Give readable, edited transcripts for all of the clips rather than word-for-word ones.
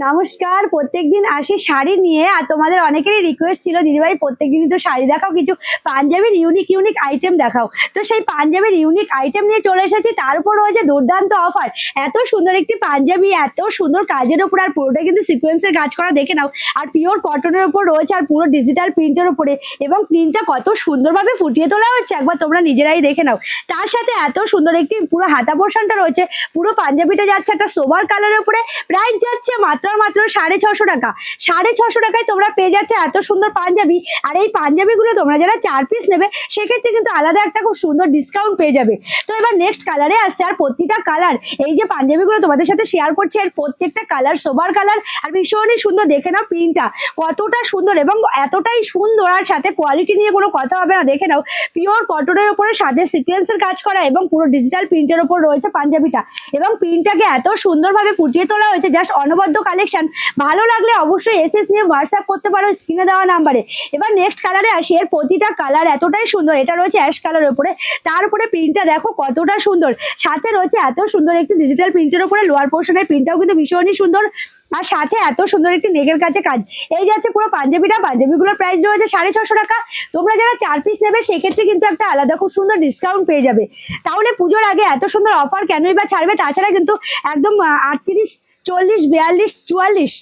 নমস্কার। প্রত্যেকদিন আসি শাড়ি নিয়ে, আর তোমাদের অনেকেরই রিকোয়েস্ট ছিল দিদিভাই প্রত্যেকদিনই তো শাড়ি দেখাও, কিছু পাঞ্জাবির ইউনিক ইউনিক আইটেম দেখাও। তো সেই পাঞ্জাবির ইউনিক আইটেম নিয়ে চলে এসেছি, তার উপর রয়েছে দুর্দান্ত অফার। এত সুন্দর একটি পাঞ্জাবি, এত সুন্দর কাজের উপর, আর পুরোটা কিন্তু সিকোয়েন্সের কাজ করা, দেখে নাও। আর পিওর কটনের উপর রয়েছে, আর পুরো ডিজিটাল প্রিন্টের উপরে, এবং প্রিন্টটা কত সুন্দরভাবে ফুটিয়ে তোলা হচ্ছে একবার তোমরা নিজেরাই দেখে নাও। তার সাথে এত সুন্দর একটি পুরো হাতা পোর্শনটা রয়েছে। পুরো পাঞ্জাবিটা যাচ্ছে একটা সোবার কালারের উপরে। প্রাইস যাচ্ছে মাত্র 650 টাকা। 650 টাকায় তোমরা পেয়ে যাচ্ছে এত সুন্দর পাঞ্জাবি। আর এই পাঞ্জাবিগুলো তোমরা যারা 4 পিস নেবে সেক্ষেত্রে কিন্তু আলাদা একটা খুব সুন্দর ডিসকাউন্ট পেয়ে যাবে। তো এবার নেক্সট কালারে আসছে, আর প্রতিটা কালার, এই যে পাঞ্জাবিগুলো তোমাদের সাথে শেয়ার করছি, এর প্রত্যেকটা কালার সোবার কালার, আর ভীষণই সুন্দর। দেখে নাও প্রিন্টটা কতটা সুন্দর, এবং এতটাই সুন্দর, আর সাথে কোয়ালিটি নিয়ে কোনো কথা হবে না। দেখে নাও পিওর কটনের উপরে সাথে সিকোয়েন্সের কাজ করা, এবং পুরো ডিজিটাল প্রিন্টের উপর রয়েছে পাঞ্জাবিটা, এবং প্রিন্টটাকে এত সুন্দরভাবে ফুটিয়ে তোলা হয়েছে। জাস্ট অনবদ্য কালেকশন। ভালো লাগলে অবশ্যই এসএস নিয়ে হোয়াটসঅ্যাপ করতে পারো স্ক্রিনে দেওয়া নাম্বারে। এবার নেক্সট কালারে আসি, এর প্রতিটা কালার এতটাই সুন্দর। এটা রয়েছে অ্যাশ কালারের উপরে, তার উপরে প্রিন্টটা দেখো কতটা সুন্দর। সাথে রয়েছে এত সুন্দর একটি ডিজিটাল প্রিন্টের উপরে লোয়ার পোর্শনের প্রিন্টটাও কিন্তু ভীষণই সুন্দর, আর সাথে এত সুন্দর একটি নেকের কাছে কাজ। এই যাচ্ছে পুরো পাঞ্জাবিটা। পাঞ্জাবিগুলোর প্রাইস রয়েছে 650 টাকা। তোমরা যারা 4 পিস নেবে সেক্ষেত্রে কিন্তু একটা আলাদা খুব সুন্দর ডিসকাউন্ট পেয়ে যাবে। তাহলে পুজোর আগে এত সুন্দর অফার কেনই বা ছাড়বে? তাছাড়া কিন্তু একদম 38, 40, 42, 44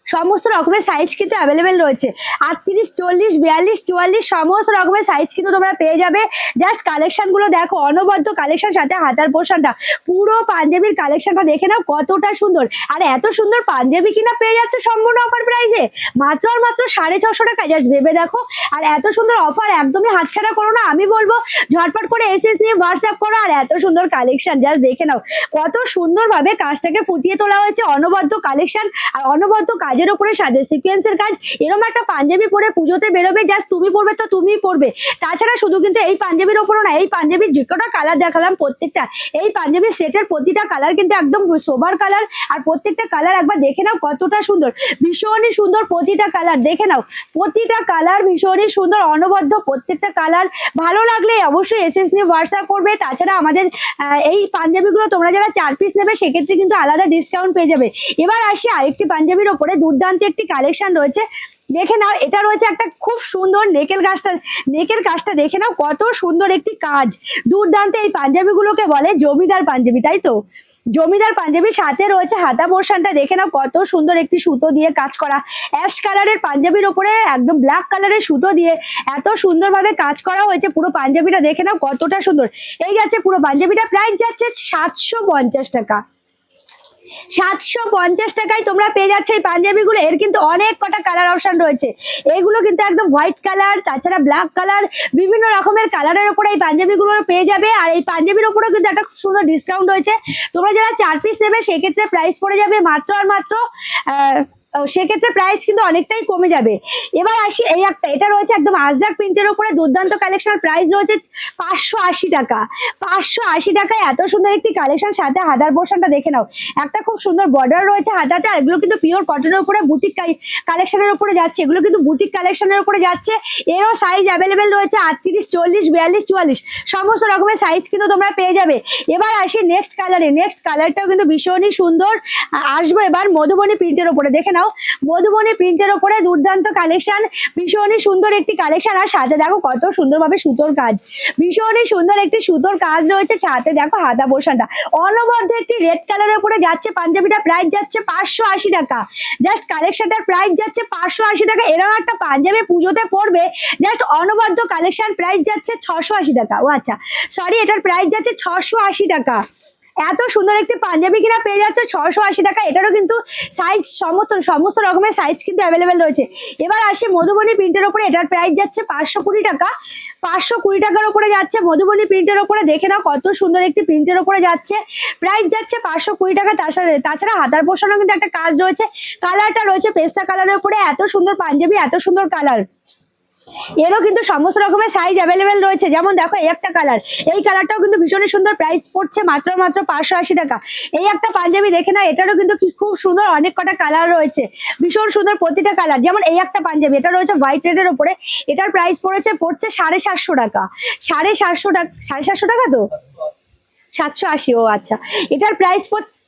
সমস্ত রকমের সাইজ কিন্তু অ্যাভেলেবেল রয়েছে। 38, 40, 42, 44 সমস্ত রকমের সাইজ কিন্তু তোমরা পেয়ে যাবে। জাস্ট কালেকশনগুলো দেখো, অনবদ্য কালেকশন, সাথে হাতার পোর্শনটা, পুরো পাঞ্জাবির কালেকশনটা দেখে নাও কতটা সুন্দর। আর এত সুন্দর পাঞ্জাবি কিনা পেয়ে যাচ্ছে সম্পূর্ণ অফার প্রাইসে, মাত্র আর মাত্র 650 টাকা। জাস্ট ভেবে দেখো। আর এত সুন্দর অফার একদমই হাতছাড়া করো না। আমি বলবো ঝটপট করে এসএস নিয়ে হোয়াটসঅ্যাপ করো। আর এত সুন্দর কালেকশন জাস্ট দেখে নাও কত সুন্দরভাবে কাজটাকে ফুটিয়ে তোলা হয়েছে। অনবদ্য কালেকশন, আর অনবদ্য কাজের উপরে সাথে সিকোয়েন্সের কাজ। এরকম একটা পাঞ্জাবি পরে পুজোতে বেরোবে, জাস্ট তুমি পরবে তো তুমিই পরবে। তাছাড়া শুধু কিন্তু এই পাঞ্জাবির ওপরও না, এই পাঞ্জাবির যে কটা কালার দেখালাম প্রত্যেকটা, এই পাঞ্জাবির সেটের প্রতিটা কালার কিন্তু একদম সোবার কালার। আর প্রত্যেকটা কালার একবার দেখে নাও কতটা সুন্দর, ভীষণই সুন্দর প্রতিটা কালার। দেখে নাও প্রতিটা কালার ভীষণই সুন্দর, অনবদ্য প্রত্যেকটা কালার। ভালো লাগলে অবশ্যই এসএস নিয়ে হোয়াটসঅ্যাপ করবে। তাছাড়া আমাদের এই পাঞ্জাবিগুলো তোমরা যারা 4 পিস নেবে সেক্ষেত্রে কিন্তু আলাদা ডিসকাউন্ট পেয়ে যাবে। এবার আসি আরেকটি পাঞ্জাবির ওপরে দুর্দান্ত একটি কালেকশন রয়েছে। দেখে নাও এটা রয়েছে একটা খুব সুন্দর নেকের কাজটা দেখে নাও কত সুন্দর একটি কাজ, দুর্দান্ত। এই পাঞ্জাবিগুলোকে বলে জমিদার পাঞ্জাবি, তাই তো? জমিদার পাঞ্জাবির সাথে রয়েছে হাতা পোর্শনটা, দেখে নাও কত সুন্দর একটি সুতো দিয়ে কাজ করা। অ্যাশ কালারের পাঞ্জাবির ওপরে একদম ব্ল্যাক কালারের সুতো দিয়ে এত সুন্দরভাবে কাজ করা হয়েছে। পুরো পাঞ্জাবিটা দেখে নাও কতটা সুন্দর। এই যাচ্ছে পুরো পাঞ্জাবিটা, প্রাইস যাচ্ছে 750 টাকা। 750 টাকায় তোমরা পেয়ে যাচ্ছে এই পাঞ্জাবিগুলো। এর কিন্তু অনেক কটা কালার অপশন রয়েছে। এগুলো কিন্তু একদম হোয়াইট কালার, তাছাড়া ব্ল্যাক কালার, বিভিন্ন রকমের কালারের উপরে এই পাঞ্জাবিগুলো পেয়ে যাবে। আর এই পাঞ্জাবির উপরেও কিন্তু একটা খুব সুন্দর ডিসকাউন্ট রয়েছে। তোমরা যারা 4 পিস নেবে সেক্ষেত্রে প্রাইস পড়ে যাবে মাত্র আর মাত্র সেক্ষেত্রে প্রাইস কিন্তু অনেকটাই কমে যাবে। এবার আসি এই একটা, এটা রয়েছে একদম আজরাক প্রিন্টের উপরে দুর্দান্ত কালেকশন। প্রাইস রয়েছে 580 টাকা। 580 টাকায় এত সুন্দর একটি কালেকশন, সাথে হাতার পোর্শনটা দেখে নাও একটা খুব সুন্দর বর্ডার রয়েছে হাতাতে। আর এগুলো কিন্তু পিওর কটনের উপরে বুটিক কালেকশনের উপরে যাচ্ছে। এগুলো কিন্তু বুটিক কালেকশনের উপরে যাচ্ছে। এরও সাইজ অ্যাভেলেবেল রয়েছে 38, 40, 42, 44 সমস্ত রকমের সাইজ কিন্তু তোমরা পেয়ে যাবে। এবার আসি নেক্সট কালারে। নেক্সট কালারটাও কিন্তু ভীষণই সুন্দর। আসবো এবার মধুবনী প্রিন্টের উপরে। দেখে নাও মধুবনী প্রিন্টের উপরে দুর্দান্ত কালেকশন, ভীষণই সুন্দর একটি কালেকশন। আর সাথে দেখো কত সুন্দরভাবে সুতোর কাজ, ভীষণই সুন্দর একটি সুতোর কাজ রয়েছে। সাথে দেখো হাতা পোর্শনটা অনবদ্য একটি রেড কালারের উপরে যাচ্ছে পাঞ্জাবিটা। প্রাইস যাচ্ছে 580 টাকা। জাস্ট কালেকশনটার প্রাইস যাচ্ছে 580 টাকা। এরকম একটা পাঞ্জাবি পুজোতে পড়বে, জাস্ট অনবদ্য কালেকশন। প্রাইস যাচ্ছে 680 টাকা। ও আচ্ছা, সরি, এটার প্রাইস যাচ্ছে 680 টাকা। এত সুন্দর একটি পাঞ্জাবি কিনা পেয়ে যাচ্ছে 680 টাকা। এটারও কিন্তু সাইজ সমস্ত রকমের সাইজ কিন্তু অ্যাভেলেবেল রয়েছে। এবার আসি মধুবনী প্রিন্টের উপরে। এটার প্রাইস যাচ্ছে 520 টাকা। 520 টাকার উপরে যাচ্ছে মধুবনী প্রিন্টের উপরে। দেখে নাও কত সুন্দর একটি প্রিন্টের উপরে যাচ্ছে। প্রাইস যাচ্ছে 520 টাকা। তাছাড়া হাতার পোর্শনেও কিন্তু একটা কাজ রয়েছে। কালারটা রয়েছে পেস্তা কালারের উপরে। এত সুন্দর পাঞ্জাবি, এত সুন্দর কালার। এরও কিন্তু সমস্ত রকমের সাইজ অ্যাভেলেবেল রয়েছে। যেমন দেখো এই একটা কালার, এই কালারটাও কিন্তু ভীষণই সুন্দর। প্রাইস পড়ছে মাত্র 580 টাকা। এই একটা পাঞ্জাবি দেখে না, এটারও কিন্তু খুব সুন্দর অনেক কটা কালার রয়েছে, ভীষণ সুন্দর প্রতিটা কালার। যেমন এই একটা পাঞ্জাবি, এটা রয়েছে হোয়াইট রেডের উপরে। এটার প্রাইস পড়ছে 750 টাকা। 750 টাকা, 750 টাকা তো 780। ও আচ্ছা, এটার প্রাইস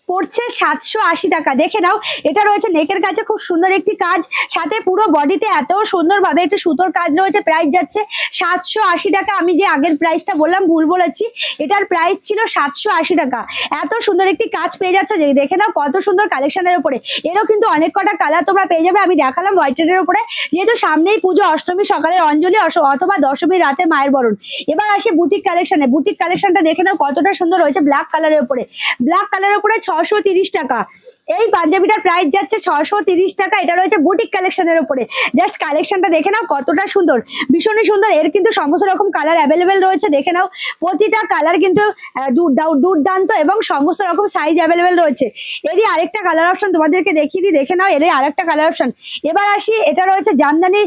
পড়ছে 780 টাকা। দেখে নাও, এটা রয়েছে নেকের কাছে খুব সুন্দর একটি কাজ, সাথে পুরো বডিতে এত সুন্দরভাবে একটি সুতোর কাজ রয়েছে। প্রাইস যাচ্ছে 780 টাকা। আমি যে আগের প্রাইসটা বললাম ভুল বলেছি, এটার প্রাইস ছিল 780 টাকা। এত সুন্দর একটি কাজ পেয়ে যাচ্ছে, দেখে নাও কত সুন্দর কালেকশনের উপরে। এরও কিন্তু অনেক কটা কালার তোমরা পেয়ে যাবে। আমি দেখালাম হোয়াইটের উপরে, যেহেতু সামনেই পুজো, অষ্টমী সকালে অঞ্জলি অথবা দশমী রাতে মায়ের বরণ। এবার আসি বুটিক কালেকশনে। বুটিক কালেকশনটা দেখে নাও কতটা সুন্দর রয়েছে, ব্ল্যাক কালারের উপরে। ব্ল্যাক কালারের উপরে 630 টাকা। এই পাঞ্জাবিটার প্রাইস যাচ্ছে 630 টাকা। এটা রয়েছে বুটিক কালেকশনের উপরে। জাস্ট কালেকশনটা দেখে নাও কতটা সুন্দর, ভীষণই সুন্দর। এর কিন্তু সমস্ত রকম কালার অ্যাভেলেবেল রয়েছে। দেখে নাও প্রতিটা কালার কিন্তু দুর্দান্ত এবং সমস্ত রকম সাইজ অ্যাভেলেবেল রয়েছে। এরই আরেকটা কালার অপশন তোমাদেরকে দেখিয়ে দিই, দেখে নাও এরই আরেকটা কালার অপশন। এবার আসি, এটা রয়েছে জামদানি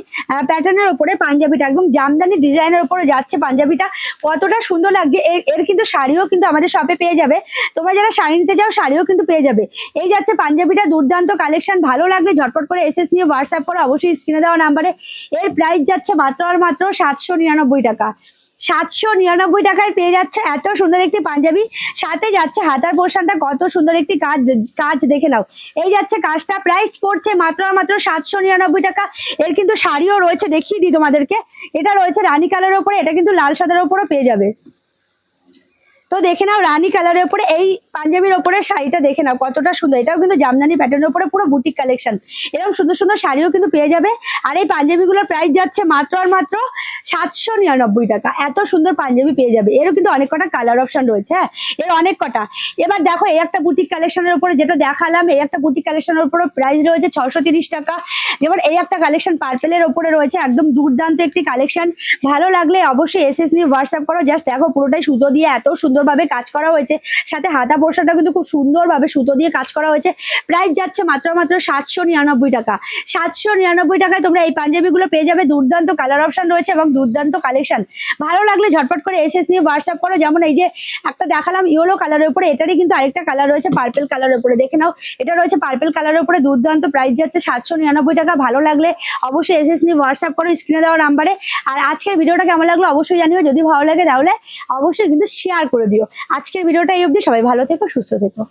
প্যাটার্নের উপরে পাঞ্জাবিটা, একদম জামদানি ডিজাইনের উপরে যাচ্ছে পাঞ্জাবিটা। কতটা সুন্দর লাগছে। এর কিন্তু শাড়িও কিন্তু আমাদের শপে পেয়ে যাবে। তোমরা যারা শাড়ি নিতে চাও শাড়িও কিন্তু পেয়ে যাবে। এই যাচ্ছে পাঞ্জাবিটা, দুর্দান্ত কালেকশন। ভালো লাগলে ঝটপট করে এসএস নিয়ে হোয়াটসঅ্যাপ করো, অবশ্যই স্ক্রিনে দেওয়া নাম্বারে। এর প্রাইস যাচ্ছে মাত্র আর মাত্র 799 টাকা। 799 টাকায় পেয়ে যাচ্ছে এত সুন্দর একটি পাঞ্জাবি। সাথে যাচ্ছে হাতার পোর্শনটা, কত সুন্দর একটি কাজ দেখে নাও। এই যাচ্ছে কাজটা, প্রাইস পড়ছে মাত্র আর মাত্র 799 টাকা। এর কিন্তু শাড়িও রয়েছে, দেখিয়ে দিই তোমাদেরকে। এটা রয়েছে রানী কালারের উপরে, এটা কিন্তু লাল সাদার উপরও পেয়ে যাবে। তো দেখে নাও রানী কালারের উপরে এই পাঞ্জাবির উপরে শাড়িটা দেখে নাও কতটা সুন্দর। এটাও কিন্তু জামদানি প্যাটার্নের উপরে পুরো বুটিক কালেকশন। এরকম সুন্দর সুন্দর শাড়িও কিন্তু পেয়ে যাবে। আর এই পাঞ্জাবিগুলোর প্রাইস যাচ্ছে মাত্র আর মাত্র 799 টাকা। এত সুন্দর পাঞ্জাবি পেয়ে যাবে। এরও কিন্তু অনেক কটা কালার অপশন রয়েছে, হ্যাঁ, এর অনেক কটা। এবার দেখো, এই একটা বুটিক কালেকশনের উপরে যেটা দেখালাম, এই একটা বুটিক কালেকশনের উপরে প্রাইস রয়েছে 630 টাকা। যেমন এই একটা কালেকশন পার্পেলের উপরে রয়েছে, একদম দুর্দান্ত একটি কালেকশন। ভালো লাগলে অবশ্যই এসএস নিয়ে হোয়াটসঅ্যাপ করো। জাস্ট দেখো পুরোটাই সুতো দিয়ে এত সুন্দরভাবে কাজ করা হয়েছে। সাথে হাতা পোর্শনটা কিন্তু খুব সুন্দরভাবে সুতো দিয়ে কাজ করা হয়েছে। প্রাইস যাচ্ছে মাত্র মাত্র 799 টাকা। 799 টাকায় তোমরা এই পাঞ্জাবিগুলো পেয়ে যাবে। দুর্দান্ত কালার অপশন রয়েছে এবং দুর্দান্ত কালেকশন। ভালো লাগলে ঝটপট করে এসএস নিয়ে হোয়াটসঅ্যাপ করো। যেমন এই যে একটা দেখালাম ইয়েলো কালারের উপরে, এটারই কিন্তু আরেকটা কালার রয়েছে পার্পেল কালারের উপরে। দেখে নাও, এটা রয়েছে পার্পেল কালারের উপরে, দুর্দান্ত। প্রাইস যাচ্ছে 799 টাকা। ভালো লাগলে অবশ্যই এসএস নিয়ে হোয়াটসঅ্যাপ করো স্ক্রিনে দেওয়া নাম্বারে। আর আজকের ভিডিওটা কেমন লাগলো অবশ্যই জানিও। যদি ভালো লাগে তাহলে অবশ্যই কিন্তু শেয়ার করে দিও। আজকের ভিডিওটা এই অবধি। সবাই ভালো থেকো, সুস্থ থেকো।